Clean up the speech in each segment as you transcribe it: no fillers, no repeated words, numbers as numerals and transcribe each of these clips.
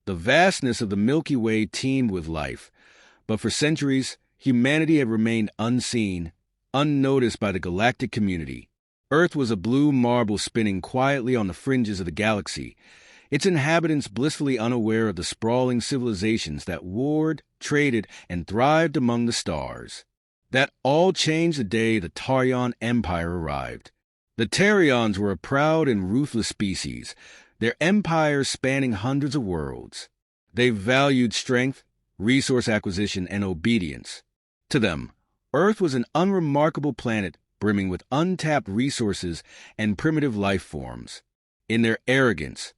The vastness of the Milky Way teemed with life, but for centuries, humanity had remained unseen, unnoticed by the galactic community. Earth was a blue marble spinning quietly on the fringes of the galaxy, its inhabitants blissfully unaware of the sprawling civilizations that warred, traded, and thrived among the stars. That all changed the day the Tarion Empire arrived. The Tarions were a proud and ruthless species, their empire spanning hundreds of worlds. They valued strength, resource acquisition, and obedience. To them, Earth was an unremarkable planet brimming with untapped resources and primitive life forms. In their arrogance,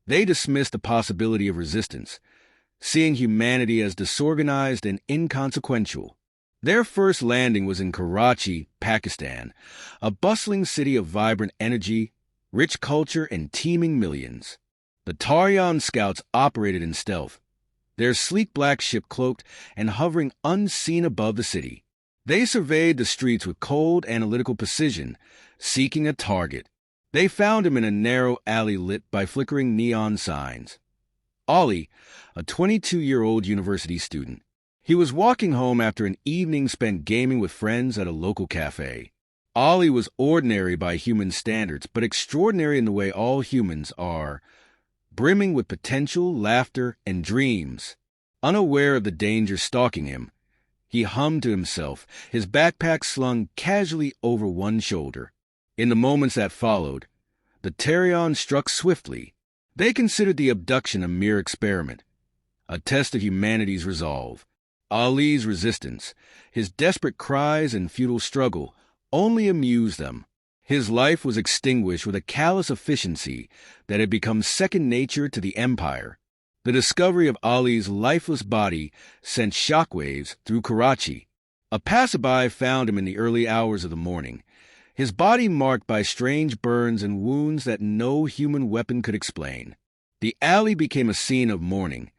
they dismissed the possibility of resistance, seeing humanity as disorganized and inconsequential. Their first landing was in Karachi, Pakistan, a bustling city of vibrant energy, rich culture, and teeming millions. The Tarion scouts operated in stealth, their sleek black ship cloaked and hovering unseen above the city. They surveyed the streets with cold, analytical precision, seeking a target. They found him in a narrow alley lit by flickering neon signs. Ollie, a 22-year-old university student. He was walking home after an evening spent gaming with friends at a local cafe. Ollie was ordinary by human standards, but extraordinary in the way all humans are, brimming with potential, laughter, and dreams. Unaware of the danger stalking him, he hummed to himself, his backpack slung casually over one shoulder. In the moments that followed, the Tarion struck swiftly. They considered the abduction a mere experiment, a test of humanity's resolve. Ali's resistance, his desperate cries and futile struggle, only amused them. His life was extinguished with a callous efficiency that had become second nature to the Empire. The discovery of Ali's lifeless body sent shockwaves through Karachi. A passerby found him in the early hours of the morning, his body marked by strange burns and wounds that no human weapon could explain. The alley became a scene of mourning,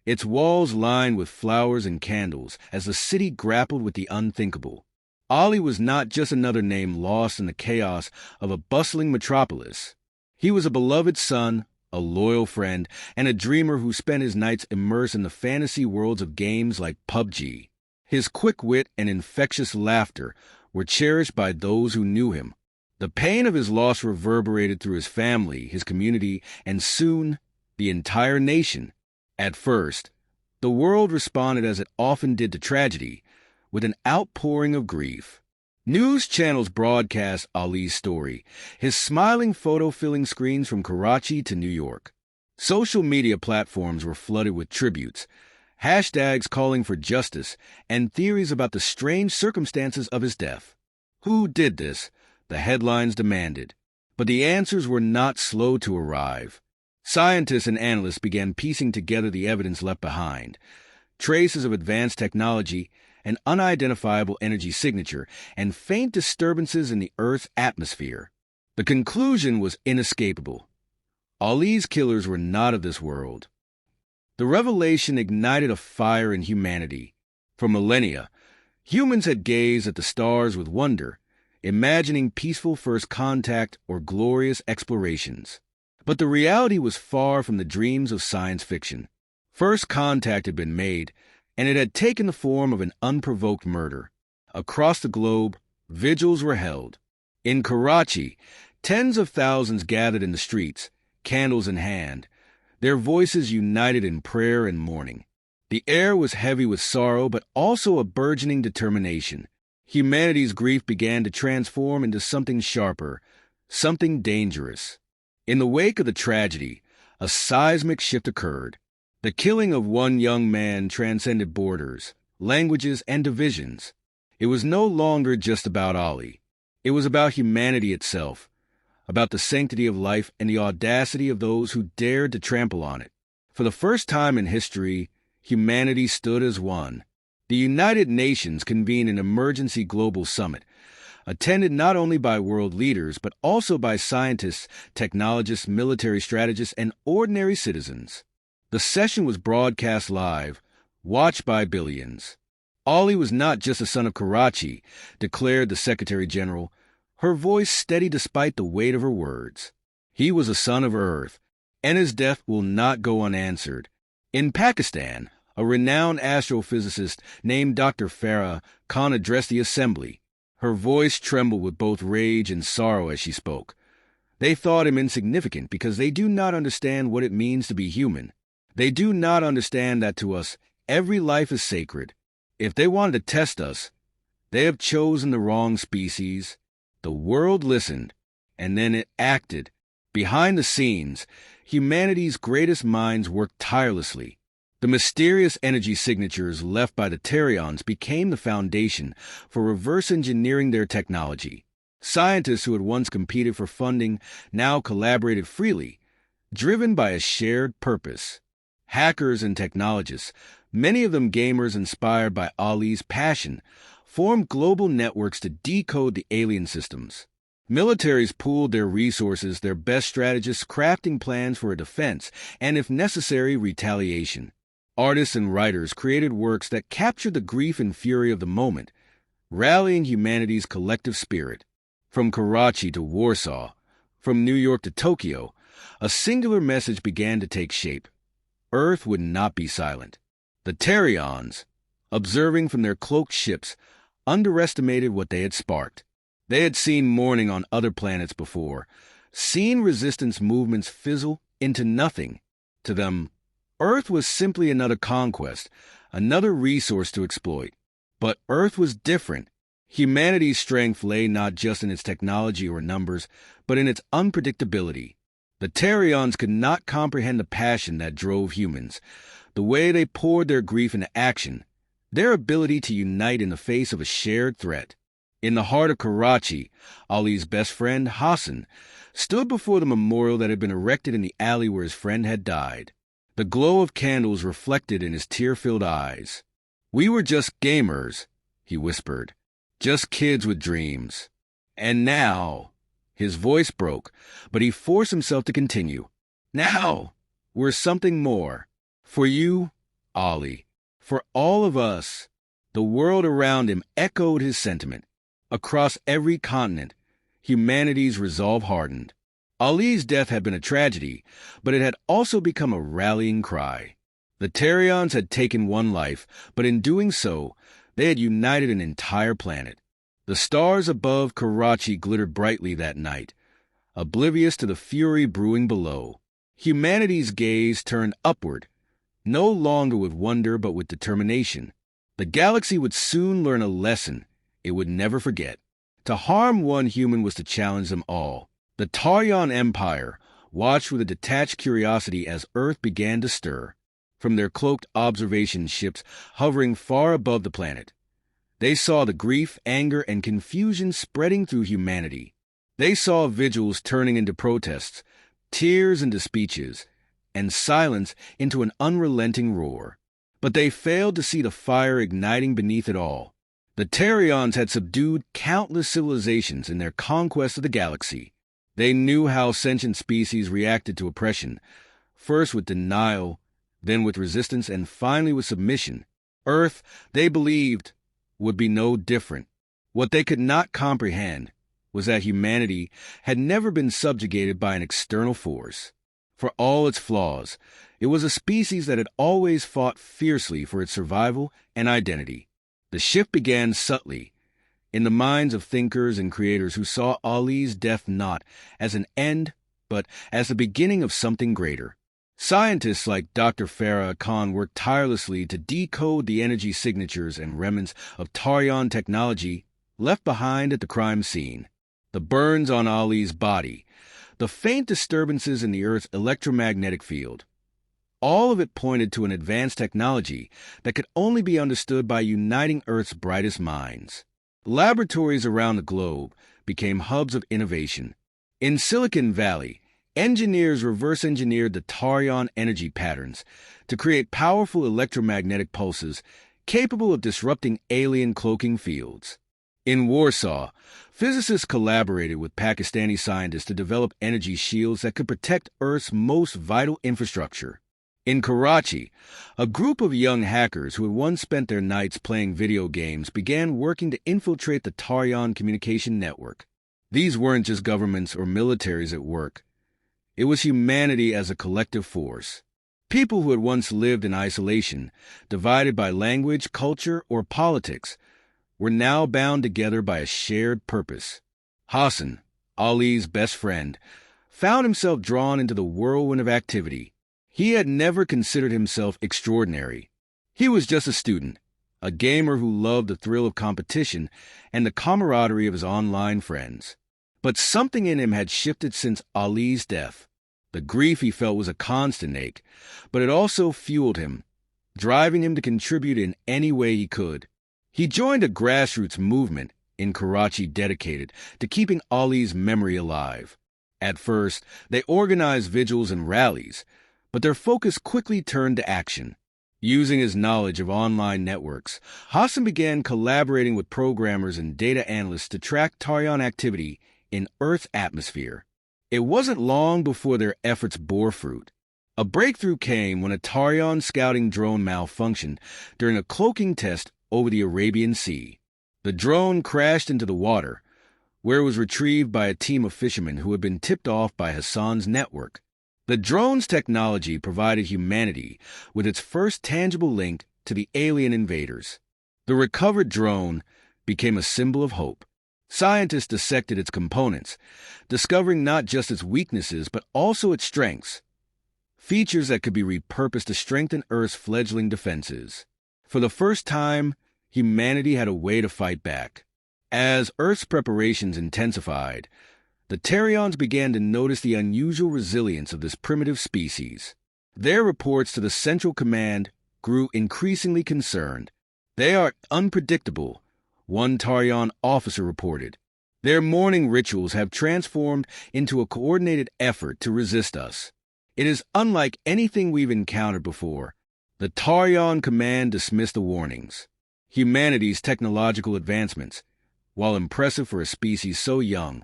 its walls lined with flowers and candles as the city grappled with the unthinkable. Ali was not just another name lost in the chaos of a bustling metropolis. He was a beloved son, a loyal friend, and a dreamer who spent his nights immersed in the fantasy worlds of games like PUBG. His quick wit and infectious laughter were cherished by those who knew him. The pain of his loss reverberated through his family, his community, and soon, the entire nation. At first, the world responded as it often did to tragedy, with an outpouring of grief. News channels broadcast Ali's story, his smiling photo filling screens from Karachi to New York. Social media platforms were flooded with tributes, hashtags calling for justice, and theories about the strange circumstances of his death. Who did this? The headlines demanded. But the answers were not slow to arrive. Scientists and analysts began piecing together the evidence left behind. Traces of advanced technology, an unidentifiable energy signature, and faint disturbances in the Earth's atmosphere. The conclusion was inescapable. Ali's killers were not of this world. The revelation ignited a fire in humanity. For millennia, humans had gazed at the stars with wonder, imagining peaceful first contact or glorious explorations. But the reality was far from the dreams of science fiction. First contact had been made, and it had taken the form of an unprovoked murder. Across the globe, vigils were held. In Karachi, tens of thousands gathered in the streets, candles in hand, their voices united in prayer and mourning. The air was heavy with sorrow, but also a burgeoning determination. Humanity's grief began to transform into something sharper, something dangerous. In the wake of the tragedy, a seismic shift occurred. The killing of one young man transcended borders, languages, and divisions. It was no longer just about Ali. It was about humanity itself, about the sanctity of life and the audacity of those who dared to trample on it. For the first time in history, humanity stood as one. The United Nations convened an emergency global summit, attended not only by world leaders, but also by scientists, technologists, military strategists, and ordinary citizens. The session was broadcast live, watched by billions. Ali was not just a son of Karachi, declared the Secretary General, her voice steady despite the weight of her words. He was a son of Earth, and his death will not go unanswered. In Pakistan, a renowned astrophysicist named Dr. Farah Khan addressed the assembly. Her voice trembled with both rage and sorrow as she spoke. They thought him insignificant because they do not understand what it means to be human. They do not understand that to us, every life is sacred. If they wanted to test us, they have chosen the wrong species. The world listened, and then it acted. Behind the scenes, humanity's greatest minds worked tirelessly. The mysterious energy signatures left by the Terions became the foundation for reverse engineering their technology. Scientists who had once competed for funding now collaborated freely, driven by a shared purpose. Hackers and technologists, many of them gamers inspired by Ali's passion, formed global networks to decode the alien systems. Militaries pooled their resources, their best strategists crafting plans for a defense and, if necessary, retaliation. Artists and writers created works that captured the grief and fury of the moment, rallying humanity's collective spirit. From Karachi to Warsaw, from New York to Tokyo, a singular message began to take shape. Earth would not be silent. The Terions, observing from their cloaked ships, underestimated what they had sparked. They had seen mourning on other planets before, seen resistance movements fizzle into nothing. To them, Earth was simply another conquest, another resource to exploit. But Earth was different. Humanity's strength lay not just in its technology or numbers, but in its unpredictability. The Terions could not comprehend the passion that drove humans, the way they poured their grief into action, their ability to unite in the face of a shared threat. In the heart of Karachi, Ali's best friend, Hassan, stood before the memorial that had been erected in the alley where his friend had died. The glow of candles reflected in his tear-filled eyes. "We were just gamers," he whispered. "Just kids with dreams. And now," his voice broke, but he forced himself to continue. "Now, we're something more. For you, Ali. For all of us." The world around him echoed his sentiment. Across every continent, humanity's resolve hardened. Ali's death had been a tragedy, but it had also become a rallying cry. The Terions had taken one life, but in doing so, they had united an entire planet. The stars above Karachi glittered brightly that night, oblivious to the fury brewing below. Humanity's gaze turned upward, no longer with wonder but with determination. The galaxy would soon learn a lesson it would never forget. To harm one human was to challenge them all. The Tarion Empire watched with a detached curiosity as Earth began to stir. From their cloaked observation ships hovering far above the planet, they saw the grief, anger, and confusion spreading through humanity. They saw vigils turning into protests, tears into speeches, and silence into an unrelenting roar. But they failed to see the fire igniting beneath it all. The Terions had subdued countless civilizations in their conquest of the galaxy. They knew how sentient species reacted to oppression, first with denial, then with resistance, and finally with submission. Earth, they believed, would be no different. What they could not comprehend was that humanity had never been subjugated by an external force. For all its flaws, it was a species that had always fought fiercely for its survival and identity. The shift began subtly, in the minds of thinkers and creators who saw Ali's death not as an end, but as the beginning of something greater. Scientists like Dr. Farah Khan worked tirelessly to decode the energy signatures and remnants of Tarion technology left behind at the crime scene. The burns on Ali's body, the faint disturbances in the Earth's electromagnetic field, all of it pointed to an advanced technology that could only be understood by uniting Earth's brightest minds. Laboratories around the globe became hubs of innovation. In Silicon Valley, engineers reverse-engineered the Tarion energy patterns to create powerful electromagnetic pulses capable of disrupting alien cloaking fields. In Warsaw, physicists collaborated with Pakistani scientists to develop energy shields that could protect Earth's most vital infrastructure. In Karachi, a group of young hackers who had once spent their nights playing video games began working to infiltrate the Tarion communication network. These weren't just governments or militaries at work. It was humanity as a collective force. People who had once lived in isolation, divided by language, culture, or politics, were now bound together by a shared purpose. Hassan, Ali's best friend, found himself drawn into the whirlwind of activity. He had never considered himself extraordinary. He was just a student, a gamer who loved the thrill of competition and the camaraderie of his online friends. But something in him had shifted since Ali's death. The grief he felt was a constant ache, but it also fueled him, driving him to contribute in any way he could. He joined a grassroots movement in Karachi dedicated to keeping Ali's memory alive. At first, they organized vigils and rallies, but their focus quickly turned to action. Using his knowledge of online networks, Hassan began collaborating with programmers and data analysts to track Tarian activity in Earth's atmosphere. It wasn't long before their efforts bore fruit. A breakthrough came when a Tarian scouting drone malfunctioned during a cloaking test over the Arabian Sea. The drone crashed into the water, where it was retrieved by a team of fishermen who had been tipped off by Hassan's network. The drone's technology provided humanity with its first tangible link to the alien invaders. The recovered drone became a symbol of hope. Scientists dissected its components, discovering not just its weaknesses but also its strengths, features that could be repurposed to strengthen Earth's fledgling defenses. For the first time, humanity had a way to fight back. As Earth's preparations intensified, the Tarians began to notice the unusual resilience of this primitive species. Their reports to the Central Command grew increasingly concerned. "They are unpredictable," one Tarian officer reported. "Their mourning rituals have transformed into a coordinated effort to resist us. It is unlike anything we've encountered before." The Tarian Command dismissed the warnings. Humanity's technological advancements, while impressive for a species so young,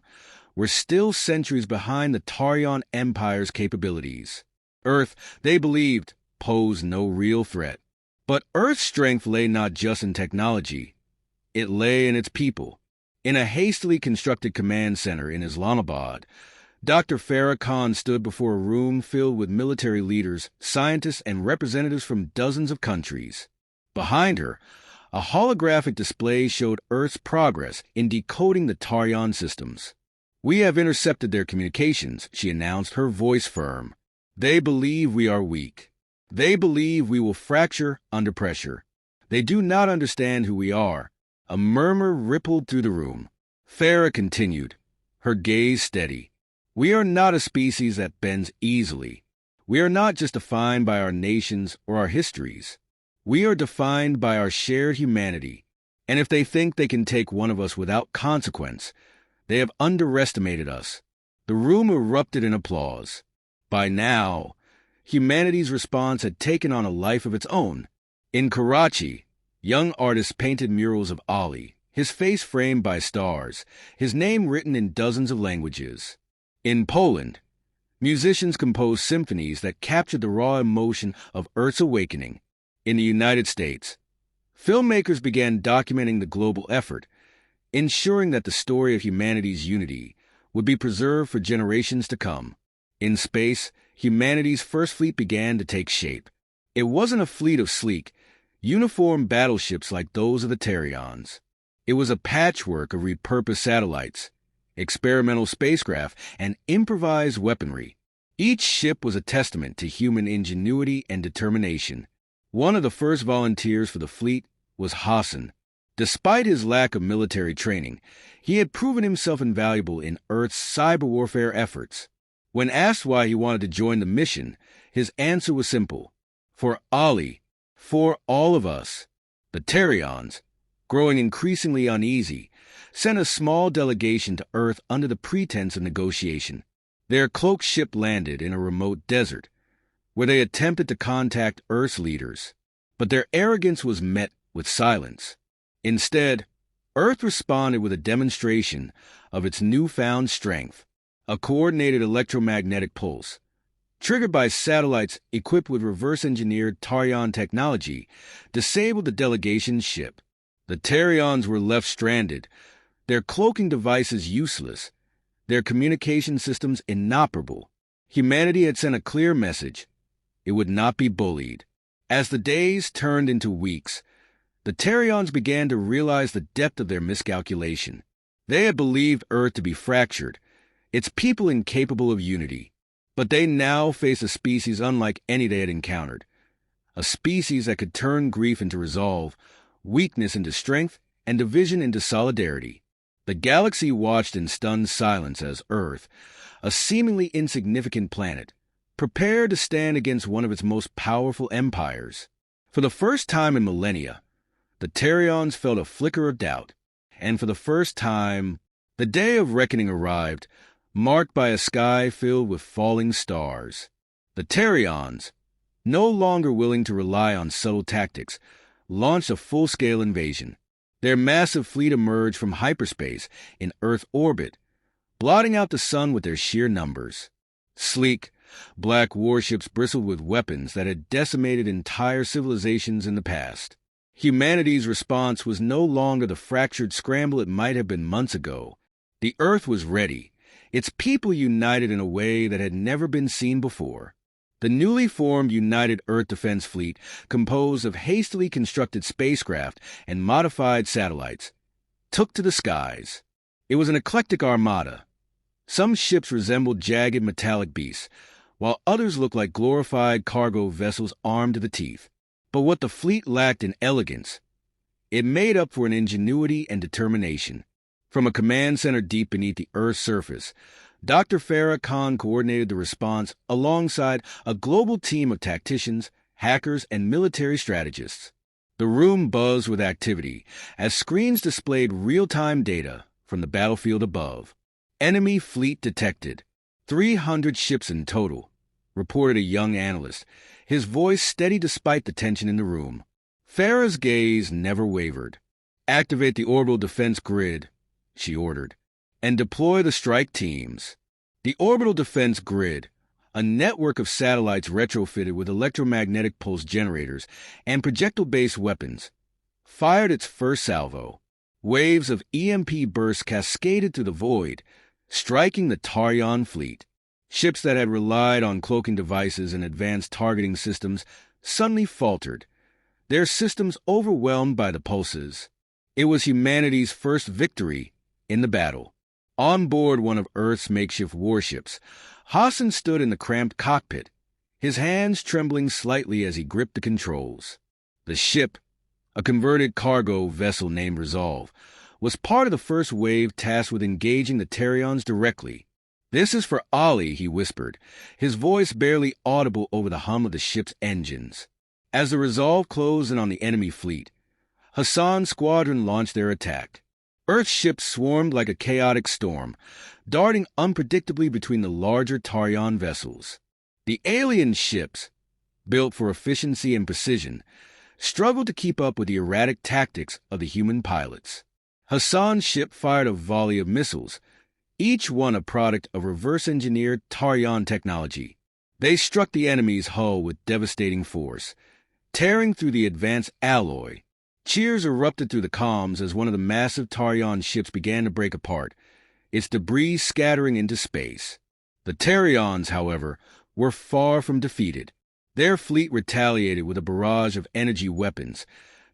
were still centuries behind the Tarian Empire's capabilities. Earth, they believed, posed no real threat. But Earth's strength lay not just in technology. It lay in its people. In a hastily constructed command center in Islamabad, Dr. Farah Khan stood before a room filled with military leaders, scientists, and representatives from dozens of countries. Behind her, a holographic display showed Earth's progress in decoding the Tarian systems. "We have intercepted their communications," she announced, her voice firm. "They believe we are weak. They believe we will fracture under pressure. They do not understand who we are." A murmur rippled through the room. Farah continued, her gaze steady. "We are not a species that bends easily. We are not just defined by our nations or our histories. We are defined by our shared humanity. And if they think they can take one of us without consequence, they have underestimated us." The room erupted in applause. By now, humanity's response had taken on a life of its own. In Karachi, young artists painted murals of Ali, his face framed by stars, his name written in dozens of languages. In Poland, musicians composed symphonies that captured the raw emotion of Earth's awakening. In the United States, filmmakers began documenting the global effort, ensuring that the story of humanity's unity would be preserved for generations to come. In space, humanity's first fleet began to take shape. It wasn't a fleet of sleek, uniform battleships like those of the Tarians. It was a patchwork of repurposed satellites, experimental spacecraft, and improvised weaponry. Each ship was a testament to human ingenuity and determination. One of the first volunteers for the fleet was Hassan. Despite his lack of military training, he had proven himself invaluable in Earth's cyber warfare efforts. When asked why he wanted to join the mission, his answer was simple: "For Ali, for all of us." The Tarians, growing increasingly uneasy, sent a small delegation to Earth under the pretense of negotiation. Their cloaked ship landed in a remote desert, where they attempted to contact Earth's leaders. But their arrogance was met with silence. Instead, Earth responded with a demonstration of its newfound strength. A coordinated electromagnetic pulse, triggered by satellites equipped with reverse-engineered Tarian technology, disabled the delegation's ship. The Tarians were left stranded, their cloaking devices useless, their communication systems inoperable. Humanity had sent a clear message: It would not be bullied. As the days turned into weeks, the Terrions began to realize the depth of their miscalculation. They had believed Earth to be fractured, its people incapable of unity. But they now faced a species unlike any they had encountered. A species that could turn grief into resolve, weakness into strength, and division into solidarity. The galaxy watched in stunned silence as Earth, a seemingly insignificant planet, prepared to stand against one of its most powerful empires. For the first time in millennia, the Terrions felt a flicker of doubt, and for the first time, the day of reckoning arrived, marked by a sky filled with falling stars. The Terrions, no longer willing to rely on subtle tactics, launched a full-scale invasion. Their massive fleet emerged from hyperspace in Earth orbit, blotting out the sun with their sheer numbers. Sleek, black warships bristled with weapons that had decimated entire civilizations in the past. Humanity's response was no longer the fractured scramble it might have been months ago. The Earth was ready, its people united in a way that had never been seen before. The newly formed United Earth Defense Fleet, composed of hastily constructed spacecraft and modified satellites, took to the skies. It was an eclectic armada. Some ships resembled jagged metallic beasts, while others looked like glorified cargo vessels armed to the teeth. But what the fleet lacked in elegance, it made up for in ingenuity and determination. From a command center deep beneath the Earth's surface, Dr. Farah Khan coordinated the response alongside a global team of tacticians, hackers, and military strategists. The room buzzed with activity as screens displayed real-time data from the battlefield above. Enemy fleet detected. 300 ships in total, reported a young analyst, his voice steady despite the tension in the room. Farah's gaze never wavered. "Activate the orbital defense grid," she ordered, "and deploy the strike teams." The orbital defense grid, a network of satellites retrofitted with electromagnetic pulse generators and projectile-based weapons, fired its first salvo. Waves of EMP bursts cascaded through the void, striking the Tarion fleet. Ships that had relied on cloaking devices and advanced targeting systems suddenly faltered, their systems overwhelmed by the pulses. It was humanity's first victory in the battle. On board one of Earth's makeshift warships, Hassan stood in the cramped cockpit, his hands trembling slightly as he gripped the controls. The ship, a converted cargo vessel named Resolve, was part of the first wave tasked with engaging the Terrions directly. "This is for Ali," he whispered, his voice barely audible over the hum of the ship's engines. As the Resolve closed in on the enemy fleet, Hassan's squadron launched their attack. Earth's ships swarmed like a chaotic storm, darting unpredictably between the larger Tarion vessels. The alien ships, built for efficiency and precision, struggled to keep up with the erratic tactics of the human pilots. Hassan's ship fired a volley of missiles, each one a product of reverse-engineered Tarion technology. They struck the enemy's hull with devastating force, tearing through the advanced alloy. Cheers erupted through the comms as one of the massive Tarion ships began to break apart, its debris scattering into space. The Terrions, however, were far from defeated. Their fleet retaliated with a barrage of energy weapons,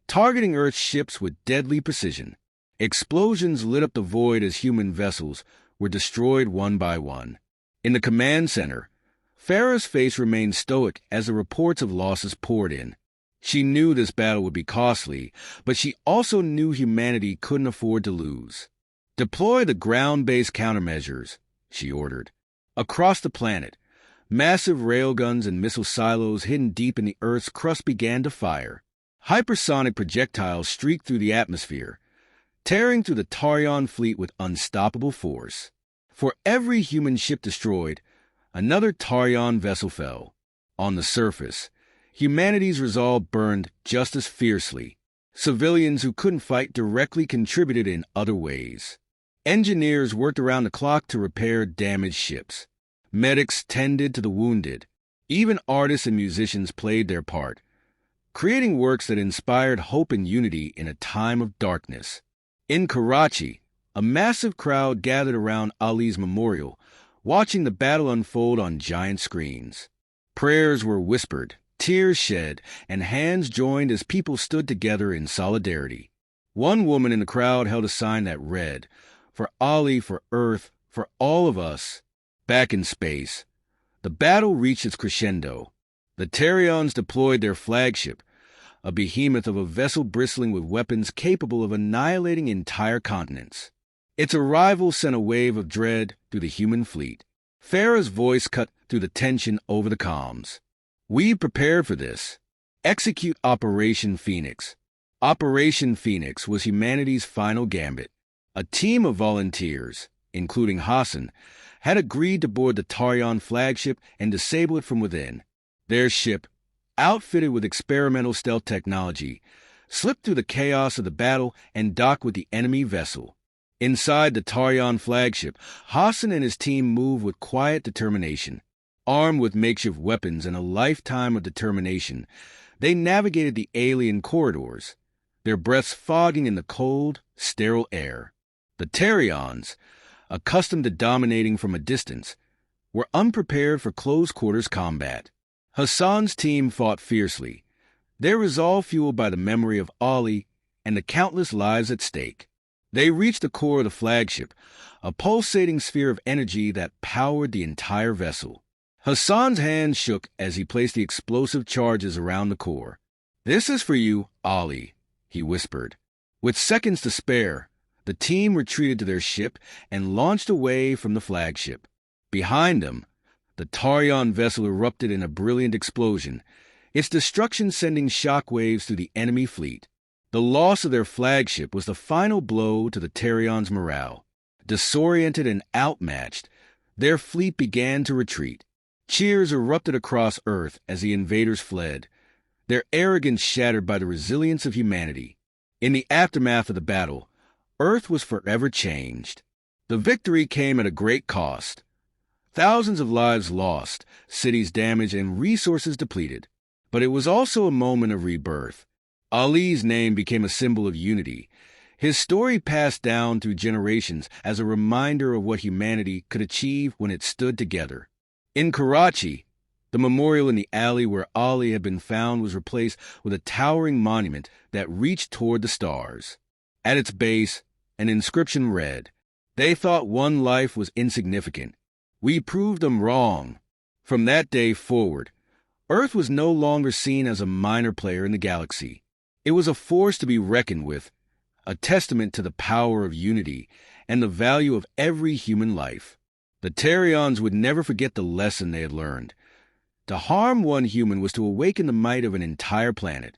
targeting Earth's ships with deadly precision. Explosions lit up the void as human vessels were destroyed one by one. In the command center, Farah's face remained stoic as the reports of losses poured in. She knew this battle would be costly, but she also knew humanity couldn't afford to lose. "Deploy the ground-based countermeasures," she ordered. Across the planet, massive railguns and missile silos hidden deep in the Earth's crust began to fire. Hypersonic projectiles streaked through the atmosphere, tearing through the Tarion fleet with unstoppable force. For every human ship destroyed, another Tarion vessel fell. On the surface, humanity's resolve burned just as fiercely. Civilians who couldn't fight directly contributed in other ways. Engineers worked around the clock to repair damaged ships. Medics tended to the wounded. Even artists and musicians played their part, creating works that inspired hope and unity in a time of darkness. In Karachi, a massive crowd gathered around Ali's memorial, watching the battle unfold on giant screens. Prayers were whispered, tears shed, and hands joined as people stood together in solidarity. One woman in the crowd held a sign that read, "For Ollie, for Earth, for all of us." Back in space, the battle reached its crescendo. The Terions deployed their flagship, a behemoth of a vessel bristling with weapons capable of annihilating entire continents. Its arrival sent a wave of dread through the human fleet. Farah's voice cut through the tension over the comms. "We prepared for this. Execute Operation Phoenix." Operation Phoenix was humanity's final gambit. A team of volunteers, including Hassan, had agreed to board the Tarion flagship and disable it from within. Their ship, outfitted with experimental stealth technology, slipped through the chaos of the battle and docked with the enemy vessel. Inside the Tarion flagship, Hassan and his team moved with quiet determination. Armed with makeshift weapons and a lifetime of determination, they navigated the alien corridors, their breaths fogging in the cold, sterile air. The Terions, accustomed to dominating from a distance, were unprepared for close-quarters combat. Hassan's team fought fiercely, their resolve fueled by the memory of Ollie and the countless lives at stake. They reached the core of the flagship, a pulsating sphere of energy that powered the entire vessel. Hassan's hand shook as he placed the explosive charges around the core. "This is for you, Ollie," he whispered. With seconds to spare, the team retreated to their ship and launched away from the flagship. Behind them, the Tarion vessel erupted in a brilliant explosion, its destruction sending shockwaves through the enemy fleet. The loss of their flagship was the final blow to the Terions' morale. Disoriented and outmatched, their fleet began to retreat. Cheers erupted across Earth as the invaders fled, their arrogance shattered by the resilience of humanity. In the aftermath of the battle, Earth was forever changed. The victory came at a great cost. Thousands of lives lost, cities damaged, and resources depleted. But it was also a moment of rebirth. Ali's name became a symbol of unity, his story passed down through generations as a reminder of what humanity could achieve when it stood together. In Karachi, the memorial in the alley where Ali had been found was replaced with a towering monument that reached toward the stars. At its base, an inscription read, "They thought one life was insignificant. We proved them wrong." From that day forward, Earth was no longer seen as a minor player in the galaxy. It was a force to be reckoned with, a testament to the power of unity and the value of every human life. The Terions would never forget the lesson they had learned. To harm one human was to awaken the might of an entire planet.